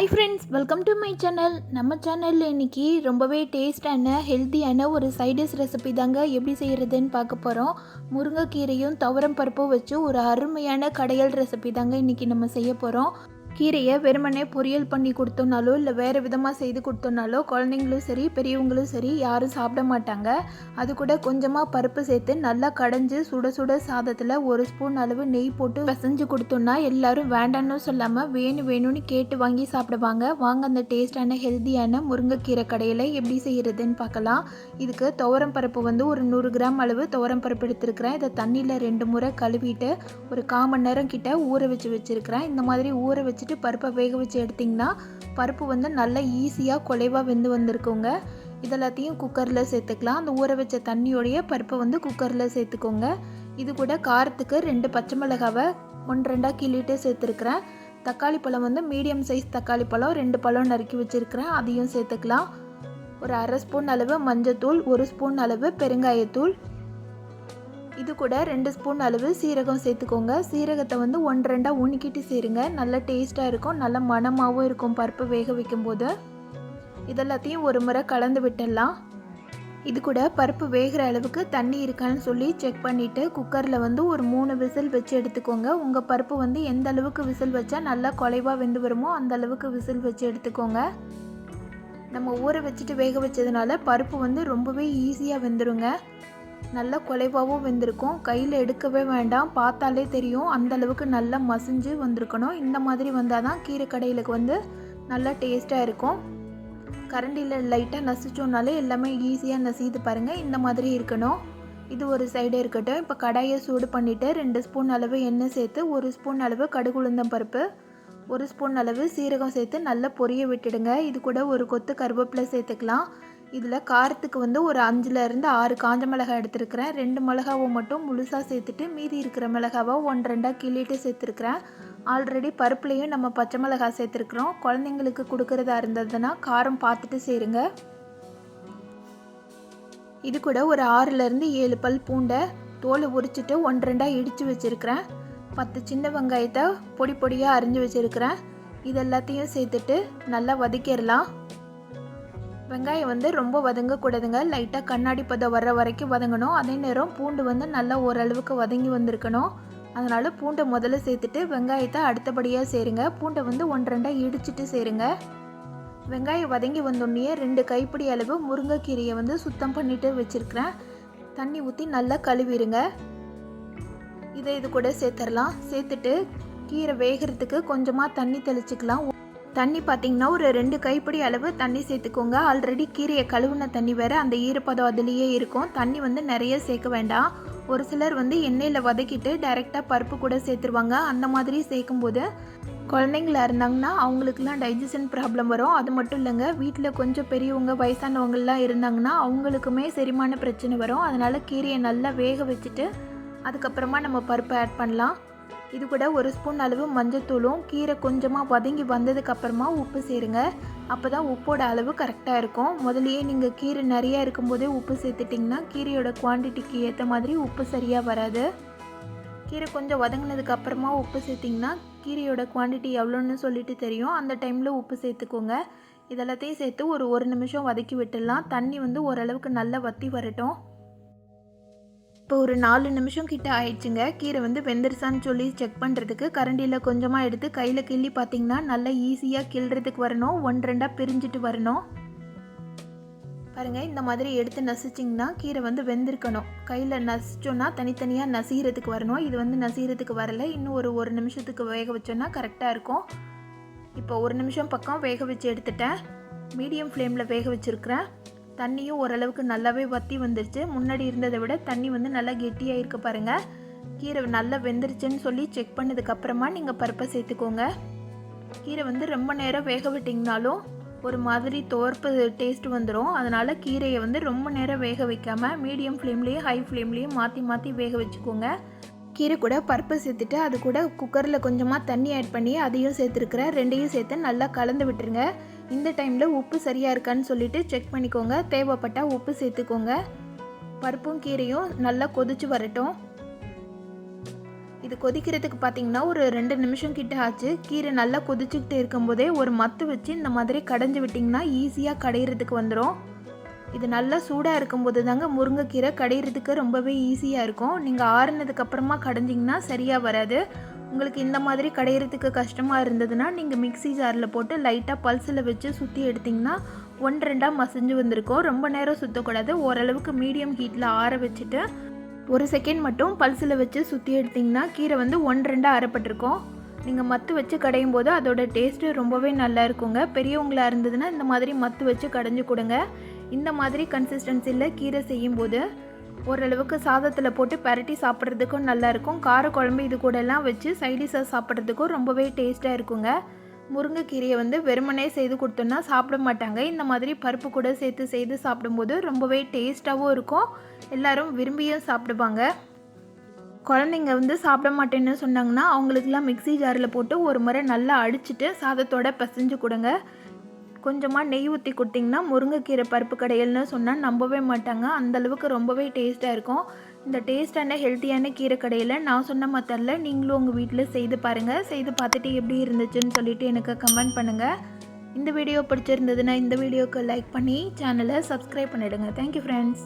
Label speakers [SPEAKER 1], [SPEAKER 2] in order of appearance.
[SPEAKER 1] Hi friends, welcome to my channel. நம்ம சேனலில் இன்றைக்கி ரொம்பவே டேஸ்டான ஹெல்த்தியான ஒரு சைடிஷ் ரெசிபி தாங்க எப்படி செய்கிறதுன்னு பார்க்க போகிறோம். முருங்கைக்கீரையும் துவரம் பருப்பும் வச்சு ஒரு அருமையான கடையல் ரெசிபி தாங்க இன்றைக்கி நம்ம செய்ய போகிறோம். கீரையை வெறுமனே பொரியல் பண்ணி கொடுத்தோனாலோ இல்லை வேறு விதமாக செய்து கொடுத்தோனாலோ குழந்தைங்களும் சரி பெரியவங்களும் சரி யாரும் சாப்பிட மாட்டாங்க. அது கூட கொஞ்சமாக பருப்பு சேர்த்து நல்லா கடைஞ்சி சுட சுட சாதத்தில் ஒரு ஸ்பூன் அளவு நெய் போட்டு பிசைஞ்சு கொடுத்தோன்னா எல்லாரும் வேண்டான்னு சொல்லாமல் வேணும்னு கேட்டு வாங்கி சாப்பிடுவாங்க. வாங்க அந்த டேஸ்டான ஹெல்த்தியான முருங்கைக்கீரை கடையில் எப்படி செய்கிறதுன்னு பார்க்கலாம். இதுக்கு துவரம் பருப்பு வந்து ஒரு 100 கிராம் அளவு துவரம் பருப்பு எடுத்துருக்கிறேன். இதை தண்ணியில் 2 முறை கழுவிட்டு ஒரு 1/4 மணி நேரம் கிட்ட ஊற வச்சுருக்கிறேன். இந்த மாதிரி ஊற வச்சு பருப்பை வேக வச்சு எடுத்திங்கன்னா பருப்பு வந்து நல்லா ஈஸியாக குலைவாக வெந்து வந்திருக்குங்க. இதெல்லாத்தையும் குக்கரில் சேர்த்துக்கலாம். அந்த ஊற வச்ச தண்ணியோடைய பருப்பை வந்து குக்கரில் சேர்த்துக்கோங்க. இது கூட காரத்துக்கு 2 பச்சை மிளகாவை 1-2 கிள்ளிட்டு சேர்த்துருக்குறேன். தக்காளி பழம் வந்து மீடியம் சைஸ் தக்காளி பழம் 2 பழம் நறுக்கி வச்சுருக்கிறேன், அதையும் சேர்த்துக்கலாம். ஒரு 1/2 ஸ்பூன் அளவு மஞ்சத்தூள், 1 ஸ்பூன் அளவு பெருங்காயத்தூள், இது கூட 2 ஸ்பூன் அளவு சீரகம் சேர்த்துக்கோங்க. சீரகத்தை வந்து 1-2 உணிக்கிட்டு சேருங்க. நல்ல டேஸ்ட்டாக இருக்கும், நல்ல மணமாகவும் இருக்கும் பருப்பு வேக வைக்கும்போது. இதெல்லாத்தையும் ஒரு முறை கலந்து விட்டுடலாம். இது கூட பருப்பு வேகிற அளவுக்கு தண்ணி இருக்கான்னு சொல்லி செக் பண்ணிவிட்டு குக்கரில் வந்து ஒரு 3 விசில் வச்சு எடுத்துக்கோங்க. உங்கள் பருப்பு வந்து எந்த அளவுக்கு விசில் வச்சா நல்லா குலைவாக வெந்து வருமோ அந்த அளவுக்கு விசில் வச்சு எடுத்துக்கோங்க. நம்ம ஊற வச்சுட்டு வேக வச்சதுனால பருப்பு வந்து ரொம்பவே ஈஸியாக வெந்துருங்க. நல்லா குலைவாகவும் வெந்திருக்கும். கையில் எடுக்கவே வேண்டாம், பார்த்தாலே தெரியும் அந்தளவுக்கு நல்லா மசிஞ்சு வந்திருக்கணும். இந்த மாதிரி வந்தால் தான் கீரை கடையிலுக்கு வந்து நல்லா டேஸ்ட்டாக இருக்கும். கரண்டியில் லைட்டாக நசிச்சோன்னாலே எல்லாமே ஈஸியாக நசிது பாருங்கள். இந்த மாதிரி இருக்கணும். இது ஒரு சைடு இருக்கட்டும். இப்போ கடாயை சூடு பண்ணிவிட்டு 2 ஸ்பூன் அளவு எண்ணெய் சேர்த்து 1 ஸ்பூன் அளவு கடுகு உளுந்தம் பருப்பு, 1 ஸ்பூன் அளவு சீரகம் சேர்த்து நல்லா பொரிய விட்டுடுங்க. இது கூட ஒரு கொத்து கருவேப்பிலை சேர்த்துக்கலாம். இதில் காரத்துக்கு வந்து ஒரு 5-6 காஞ்ச மிளகாய் எடுத்துருக்கிறேன். 2 மிளகாவை மட்டும் முழுசாக சேர்த்துட்டு மீதி இருக்கிற மிளகாவை 1-2 கிள்ளிட்டு சேர்த்துருக்கிறேன். ஆல்ரெடி பருப்புலேயும் நம்ம பச்சை மிளகாய் சேர்த்துருக்குறோம். குழந்தைங்களுக்கு கொடுக்குறதா இருந்ததுன்னா காரம் பார்த்துட்டு சேருங்க. இது கூட ஒரு 6-7 பல் பூண்டை தோலை உரிச்சிட்டு 1-2 இடித்து வச்சுருக்கிறேன். 10 சின்ன வெங்காயத்தை பொடி பொடியாக அரிஞ்சு வச்சுருக்கிறேன். இது எல்லாத்தையும் சேர்த்துட்டு நல்லா வதக்கிடலாம். வெங்காயம் வந்து ரொம்ப வதங்கக்கூடாதுங்க, லைட்டாக கண்ணாடி பதம் வர்ற வரைக்கும் வதங்கணும். அதே நேரம் பூண்டு வந்து நல்லா ஓரளவுக்கு வதங்கி வந்திருக்கணும். அதனால் பூண்டை முதல்ல சேர்த்துட்டு வெங்காயத்தை அடுத்தபடியாக சேருங்க. பூண்டை வந்து 1-2 இடிச்சிட்டு சேருங்க. வெங்காயம் வதங்கி வந்தோடனே 2 கைப்பிடி அளவு முருங்கைக்கீரையை வந்து சுத்தம் பண்ணிட்டு வச்சுருக்கிறேன். தண்ணி ஊற்றி நல்லா கழுவிடுங்க. இது கூட சேர்த்துடலாம். சேர்த்துட்டு கீரை வேகிறதுக்கு கொஞ்சமாக தண்ணி தெளிச்சிக்கலாம். தண்ணி பார்த்திங்கன்னா ஒரு 2 கைப்பிடி அளவு தண்ணி சேர்த்துக்கோங்க. ஆல்ரெடி கீரையை கழுவுன தண்ணி வேறு, அந்த ஈரப்பதம் அதுலேயே இருக்கும். தண்ணி வந்து நிறைய சேர்க்க வேண்டாம். ஒரு சிலர் வந்து எண்ணெயில் வதக்கிட்டு டைரெக்டாக பருப்பு கூட சேர்த்துருவாங்க. அந்த மாதிரி சேர்க்கும்போது குழந்தைங்களா இருந்தாங்கன்னா அவங்களுக்குலாம் டைஜஷன் ப்ராப்ளம் வரும். அது மட்டும் இல்லைங்க, வீட்டில் கொஞ்சம் பெரியவங்க வயசானவங்களாம் இருந்தாங்கன்னா அவங்களுக்குமே செரிமான பிரச்சனை வரும். அதனால் கீரையை நல்லா வேக வச்சுட்டு அதுக்கப்புறமா நம்ம பருப்பை ஆட் பண்ணலாம். இது கூட 1 ஸ்பூன் அளவு மஞ்சத்தூளும், கீரை கொஞ்சமாக வதங்கி வந்ததுக்கப்புறமா உப்பு சேருங்க. அப்போ தான் உப்போட அளவு கரெக்டாக இருக்கும். முதலையே நீங்கள் கீரை நிறையா இருக்கும்போதே உப்பு சேர்த்துட்டிங்கன்னா கீரையோட குவான்டிட்டிக்கு ஏற்ற மாதிரி உப்பு சரியாக வராது. கீரை கொஞ்சம் வதங்கினதுக்கப்புறமா உப்பு சேர்த்திங்கன்னா கீரையோட குவான்டிட்டி எவ்வளோன்னு சொல்லிட்டு தெரியும். அந்த டைமில் உப்பு சேர்த்துக்கோங்க. இதெல்லாத்தையும் சேர்த்து ஒரு 1 நிமிஷம் வதக்கி விட்டுடலாம். தண்ணி வந்து ஓரளவுக்கு நல்லா வற்றி வரட்டும். இப்போ ஒரு 4 நிமிஷம் கிட்ட ஆயிடுச்சுங்க. கீரை வந்து வெந்துருச்சான்னு சொல்லி செக் பண்ணுறதுக்கு கரண்டியில் கொஞ்சமாக எடுத்து கையில் கிள்ளி பார்த்திங்கன்னா நல்லா ஈஸியாக கிள்றதுக்கு வரணும். 1-2 பிரிஞ்சுட்டு வரணும். பாருங்கள், இந்த மாதிரி எடுத்து நசிச்சிங்கன்னா கீரை வந்து வெந்திருக்கணும். கையில் நசிச்சோன்னா தனித்தனியாக நசிகிறதுக்கு வரணும். இது வந்து நசிகிறதுக்கு வரலை. இன்னும் ஒரு நிமிஷத்துக்கு வேக வச்சோன்னா கரெக்டாக இருக்கும். இப்போ 1 நிமிஷம் பக்கம் வேக வச்சு எடுத்துட்டேன். மீடியம் ஃப்ளேமில் வேக வச்சுருக்கிறேன். தண்ணியும் ஓரளவுக்கு நல்லாவே வற்றி வந்துருச்சு. முன்னாடி இருந்ததை விட தண்ணி வந்து நல்லா கெட்டியாக இருக்க பாருங்கள். கீரை நல்லா வெந்துருச்சுன்னு சொல்லி செக் பண்ணதுக்கப்புறமா நீங்கள் பருப்பை சேர்த்துக்கோங்க. கீரை வந்து ரொம்ப நேரம் வேக விட்டிங்கனாலும் ஒரு மாதிரி தோற்பு டேஸ்ட் வந்துடும். அதனால் கீரையை வந்து ரொம்ப நேரம் வேக வைக்காமல் மீடியம் ஃப்ளேம்லேயும் ஹை ஃப்ளேம்லேயும் மாற்றி வேக வச்சுக்கோங்க. கீரை கூட பருப்பு சேர்த்துட்டு அது கூட குக்கரில் கொஞ்சமாக தண்ணி ஆட் பண்ணி அதையும் சேர்த்துருக்குறேன். 2யும் சேர்த்து நல்லா கலந்து விட்டுருங்க. இந்த டைமில் உப்பு சரியாக இருக்கான்னு சொல்லிவிட்டு செக் பண்ணிக்கோங்க. தேவைப்பட்டால் உப்பு சேர்த்துக்கோங்க. பருப்பும் கீரையும் நல்லா கொதிச்சு வரட்டும். இது கொதிக்கிறதுக்கு பார்த்திங்கன்னா ஒரு 2 நிமிஷம் கிட்ட ஆச்சு. கீரை நல்லா கொதிச்சுக்கிட்டு இருக்கும்போதே ஒரு மத்து வச்சு இந்த மாதிரி கடைஞ்சி விட்டிங்கன்னா ஈஸியாக கடையிறதுக்கு வந்துடும். இது நல்லா சூடாக இருக்கும்போது தாங்க முருங்கைக்கீரை கடையிறதுக்கு ரொம்பவே ஈஸியாக இருக்கும். நீங்கள் ஆறுனதுக்கப்புறமா கடைஞ்சிங்கன்னா சரியாக வராது. உங்களுக்கு இந்த மாதிரி கடையிறதுக்கு கஷ்டமாக இருந்ததுன்னா நீங்கள் மிக்ஸி ஜாரில் போட்டு லைட்டாக பல்ஸில் வச்சு சுற்றி எடுத்திங்கன்னா 1-2 மசிஞ்சு வந்திருக்கும். ரொம்ப நேரம் சுற்றக்கூடாது. ஓரளவுக்கு மீடியம் ஹீட்டில் ஆற வச்சுட்டு 1 செகண்ட் மட்டும் பல்ஸில் வச்சு சுற்றி எடுத்திங்கன்னா கீரை வந்து 1-2 அரைப்பட்டிருக்கும். நீங்கள் மத்து வச்சு கடையும் போது அதோட டேஸ்ட்டு ரொம்பவே நல்லா இருக்குங்க. பெரியவங்களாக இருந்ததுன்னா இந்த மாதிரி மத்து வச்சு கடைஞ்சி கொடுங்க. இந்த மாதிரி கன்சிஸ்டன்சியில் கீரை செய்யும்போது ஓரளவுக்கு சாதத்தில் போட்டு பரட்டி சாப்பிட்றதுக்கும் நல்லாயிருக்கும். காரக்குழம்பு இது கூடலாம் வச்சு சைடிஷாக சாப்பிட்றதுக்கும் ரொம்பவே டேஸ்ட்டாக இருக்குங்க. முருங்கைக்கீரையை வந்து வெறுமனே செய்து கொடுத்தோன்னா சாப்பிட மாட்டாங்க. இந்த மாதிரி பருப்பு கூட சேர்த்து செய்து சாப்பிடும்போது ரொம்பவே டேஸ்ட்டாகவும் இருக்கும். எல்லோரும் விரும்பியும் சாப்பிடுவாங்க. குழந்தைங்க வந்து சாப்பிட மாட்டேன்னு சொன்னாங்கன்னா அவங்களுக்குலாம் மிக்ஸி ஜாரில் போட்டு ஒரு முறை நல்லா அடிச்சுட்டு சாதத்தோடு பிசைஞ்சு கொடுங்க. கொஞ்சமாக நெய் ஊற்றி கொடுத்திங்கன்னா முருங்கைக்கீரை பருப்பு கடையல்னு சொன்னால் நம்பவே மாட்டாங்க. அந்தளவுக்கு ரொம்பவே டேஸ்ட்டாக இருக்கும். இந்த டேஸ்டான ஹெல்த்தியான கீரை கடையில் நான் சொன்ன மெத்தடில் நீங்களும் உங்கள் வீட்டில் செய்து பாருங்கள். செய்து பார்த்துட்டு எப்படி இருந்துச்சுன்னு சொல்லிவிட்டு எனக்கு கமெண்ட் பண்ணுங்கள். இந்த வீடியோ பிடிச்சிருந்ததுன்னா இந்த வீடியோக்கு லைக் பண்ணி சேனலை சப்ஸ்கிரைப் பண்ணிவிடுங்க. Thank you friends.